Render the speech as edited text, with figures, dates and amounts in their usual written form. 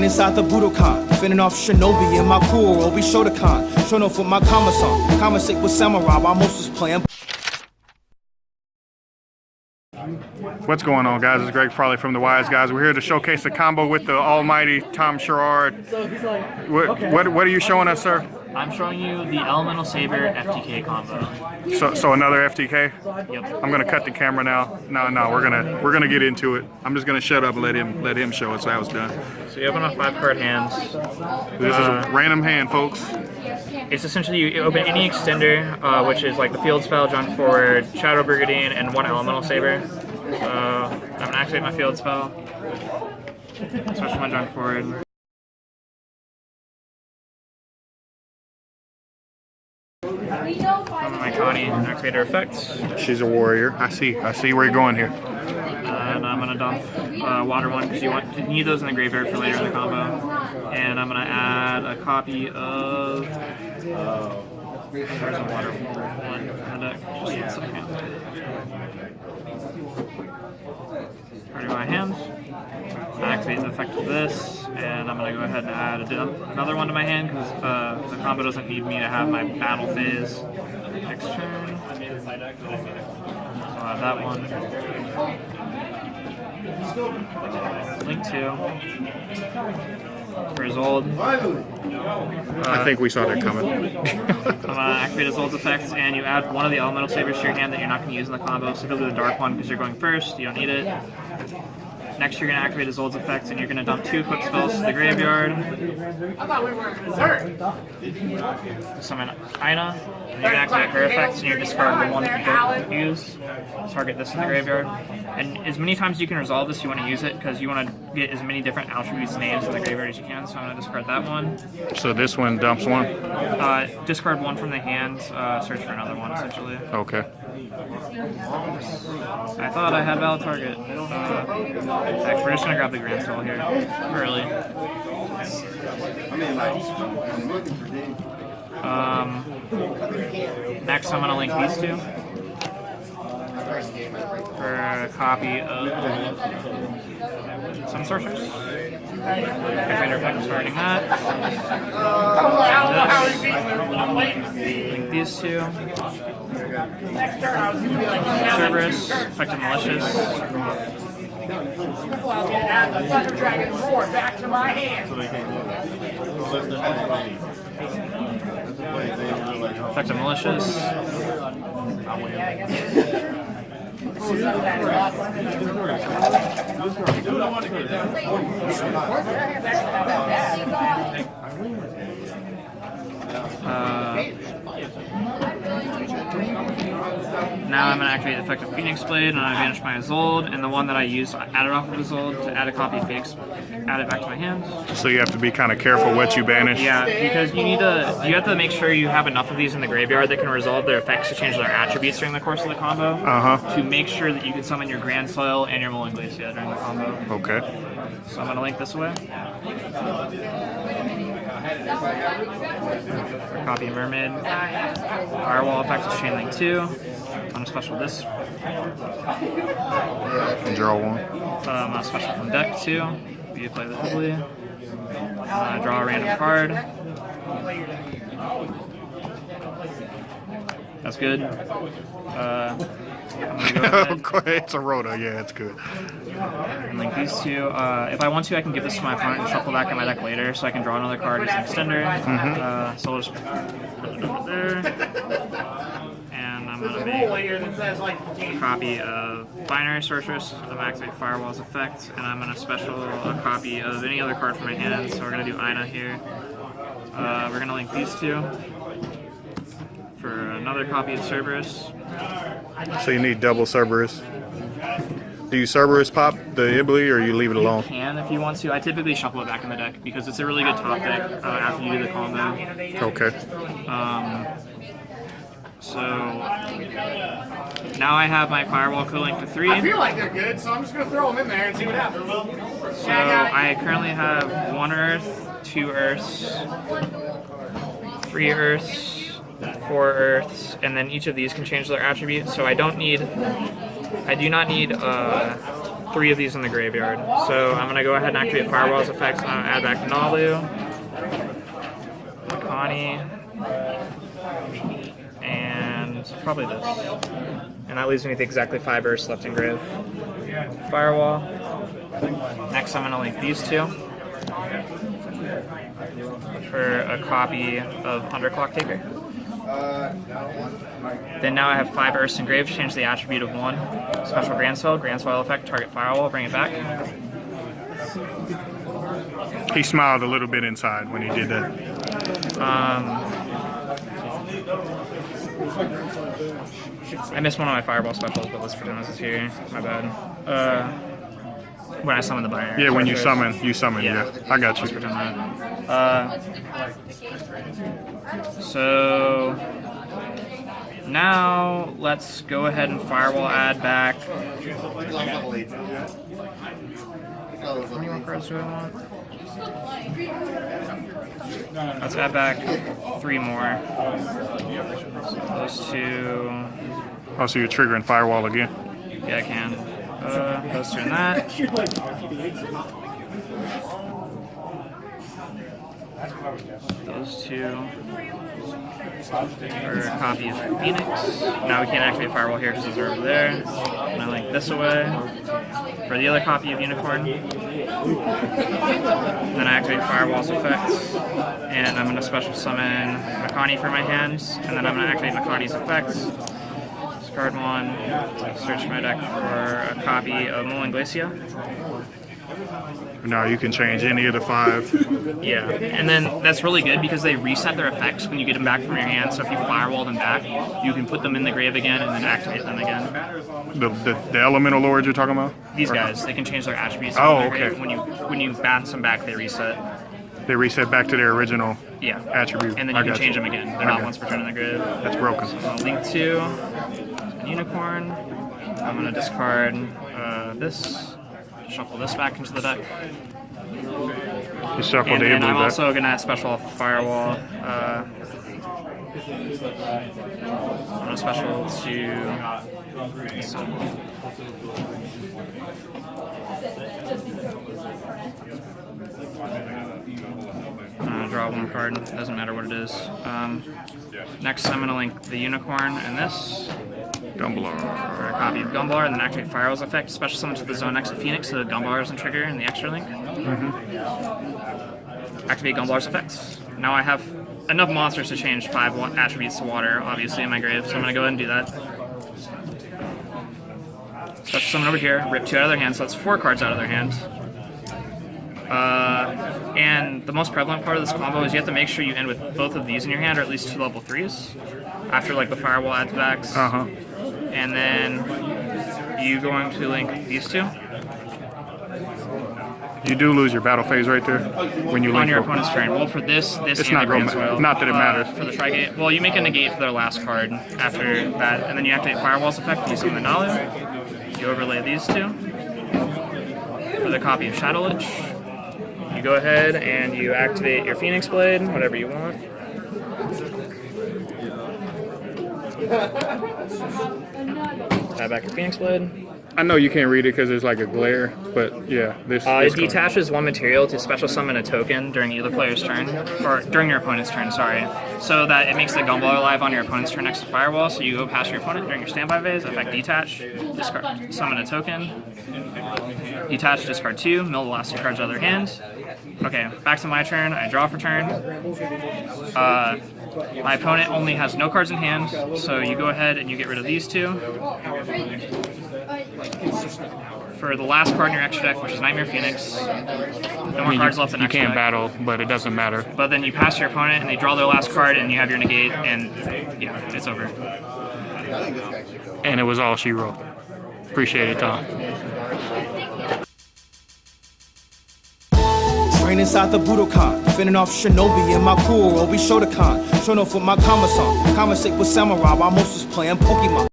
inside the Budokan. Fending off Shinobi and my crew, Obi Shotokan. Showing off with my Kama-san. Conversate with Samurai while most was playing. What's going on, guys? It's Greg Farley from the Wiseguys. We're here to showcase the combo with the almighty Tom Sherard. What are you showing us, sir? I'm showing you the Elementsaber FTK combo. So another FTK? Yep. I'm gonna cut the camera now. No, we're gonna get into it. I'm just gonna shut up and let him show it. So that was done. So you open up 5-card hands. This is a random hand, folks. It's essentially you open any extender, which is like the field spell, jump forward, Shadow Brigadier, and one Elementsaber. So I'm gonna activate my field spell, especially my jump forward. My Connie activator effects. She's a warrior. I see where you're going here. And I'm gonna dump water one because you need those in the graveyard for later in the combo. And I'm gonna add a copy of. There's a water one in the deck. Just 1 second. Already my hand. I activate the effect of this, and I'm going to go ahead and add another one to my hand because the combo doesn't need me to have my battle phase next turn. So I'll add that one. Link 2. For Isolde. I think we saw that coming. I'm going to activate Isolde's effects, and you add one of the Elementsabers to your hand that you're not going to use in the combo. So you'll do the dark one because you're going first, you don't need it. Next, you're going to activate Isolde's effects, and you're going to dump 2 equip spells to the graveyard. I thought we were in dessert. Summon Ina, and you're going to activate her effects, and you're discard the one that you don't use. Target this in the graveyard. And as many times as you can resolve this, you want to use it, because you want to get as many different attributes names in the graveyard as you can, so I'm going to discard that one. So this one dumps one? Discard one from the hand, search for another one, essentially. Okay. I thought I had valid target. Heck, we're just gonna grab the Grand Soul here. Early. Next I'm gonna link these two. For a copy of some sorcerers. Activator effect starting that. Link these two. Cerberus, effective malicious. Add the Thunder Dragon roar back to my hand. Effective malicious. Now I'm going to activate the effective Phoenix Blade, and I banish my Isolde, and the one that I used, I added off of Isolde to add a copy of Phoenix, add it back to my hand. So you have to be kind of careful what you banish? Yeah, because you have to make sure you have enough of these in the graveyard that can resolve their effects to change their attributes during the course of the combo. To make sure that you can summon your Grand Soil and your Mullen Glacier during the combo. Okay. So I'm going to link this away. Copy Mermaid. Firewall effects is Chain Link 2. I'm going to special this. And draw one. I'm going to special from deck 2. You play the heavily. Draw a random card. That's good. I'm gonna go ahead. It's a Rhoda, yeah, it's good. And link these two. If I want to, I can give this to my opponent and shuffle back in my deck later, so I can draw another card as an extender. So I'll just put it over there. And I'm gonna make a copy of Binary Sorceress. I'm gonna activate Firewall's effect, and I'm gonna special a copy of any other card from my hand. So we're gonna do Ina here. We're gonna link these two for another copy of Cerberus. So you need double Cerberus. Do you Cerberus pop the Ibli, or you leave it alone? You can if you want to. I typically shuffle it back in the deck because it's a really good top deck after you do the combo. Okay. So now I have my Firewall co-link to 3. I feel like they're good, so I'm just gonna throw them in there and see what happens. So I currently have 1 Earth, 2 Earths, 3 Earths, 4 Earths, and then each of these can change their attributes. So I do not need 3 of these in the graveyard. So I'm gonna go ahead and activate Firewall's effects. I'm gonna add back Nalu, Connie, and probably this. And that leaves me with exactly 5 Earths left in grave. Firewall. Next, I'm gonna link these 2 for a copy of Underclock Taker. Then now I have 5 Earths engraved, change the attribute of 1. Special Grandswell effect, target Firewall, bring it back. He smiled a little bit inside when he did that. I missed one of my Fireball specials, but let's pretend this is here. My bad. When I summon the binary. Yeah, when you summon, yeah. I got Let's you. pretend that. So now let's go ahead and Firewall add back. How many more cards do I want? Let's add back 3 more. Those 2. Oh, so you're triggering Firewall again? Yeah, I can. Those 2 and that. Those 2. For a copy of Phoenix. Now we can't activate Firewall here because those are over there. And I link this away. For the other copy of Unicorn. Then I activate Firewall's effects. And I'm going to special summon Makani for my hands. And then I'm going to activate Makani's effects. Discard 1. Search my deck for a copy of Mullen Glacia. No, you can change any of the 5. Yeah, and then that's really good because they reset their effects when you get them back from your hand. So if you firewall them back, you can put them in the grave again and then activate them again. The elemental lords you're talking about? These guys, they can change their attributes. Oh, in their okay. grave. When you bounce them back, they reset. They reset back to their original attribute. And then you can change them again. They're not once per turn in the grave. That's broken. So I'll link 2, Unicorn. I'm gonna discard this. Shuffle this back into the deck. You shuffled And the then blue I'm deck. also going to special off Firewall. I'm going to special to... I'm going to draw 1 card. Doesn't matter what it is. Next, I'm going to link the Unicorn and this. Gumblar. For a copy of Gumblar, and then activate Firewall's effect. Special summon to the zone next to Phoenix, so Gumblar doesn't trigger in the extra link. Activate Gumblar's effects. Now I have enough monsters to change 5 attributes to water, obviously, in my grave, so I'm going to go ahead and do that. Special summon over here, rip 2 out of their hand, so that's 4 cards out of their hand. And the most prevalent part of this combo is you have to make sure you end with both of these in your hand, or at least 2 level 3s, after like the Firewall adds backs. And then you going to link these 2. You do lose your battle phase right there when you link On your opponent's turn. Well, for this It's and not the gonna Grandswell, not that it matters. For the Trigate, well, you make a negate for their last card after that, and then you activate Firewall's effect, you summon the Nalu. You overlay these 2. For the copy of Shadow Lich, you go ahead and you activate your Phoenix Blade, whatever you want. Add back your Phoenix Blade. I know you can't read it because there's like a glare, but yeah, this It detaches 1 material to special summon a token during either player's turn, or during your opponent's turn, sorry. So that it makes the Gumball alive on your opponent's turn next to Firewall, so you go past your opponent during your standby phase, effect detach, discard, summon a token, detach, discard 2, mill the last 2 cards out of their hand. Okay, back to my turn, I draw for turn. My opponent only has no cards in hand, so you go ahead and you get rid of these 2. For the last card in your extra deck, which is Nightmare Phoenix, no more cards left in You extra can't deck. battle, but it doesn't matter. But then you pass your opponent and they draw their last card and you have your negate and yeah, it's over. And it was all she wrote. Appreciate it, Tom. Train inside the Budokan, fending off Shinobi and my cool Obi Shotokan. Showing off with my Kama-san. Conversate with Samurai while most was playing Pokemon.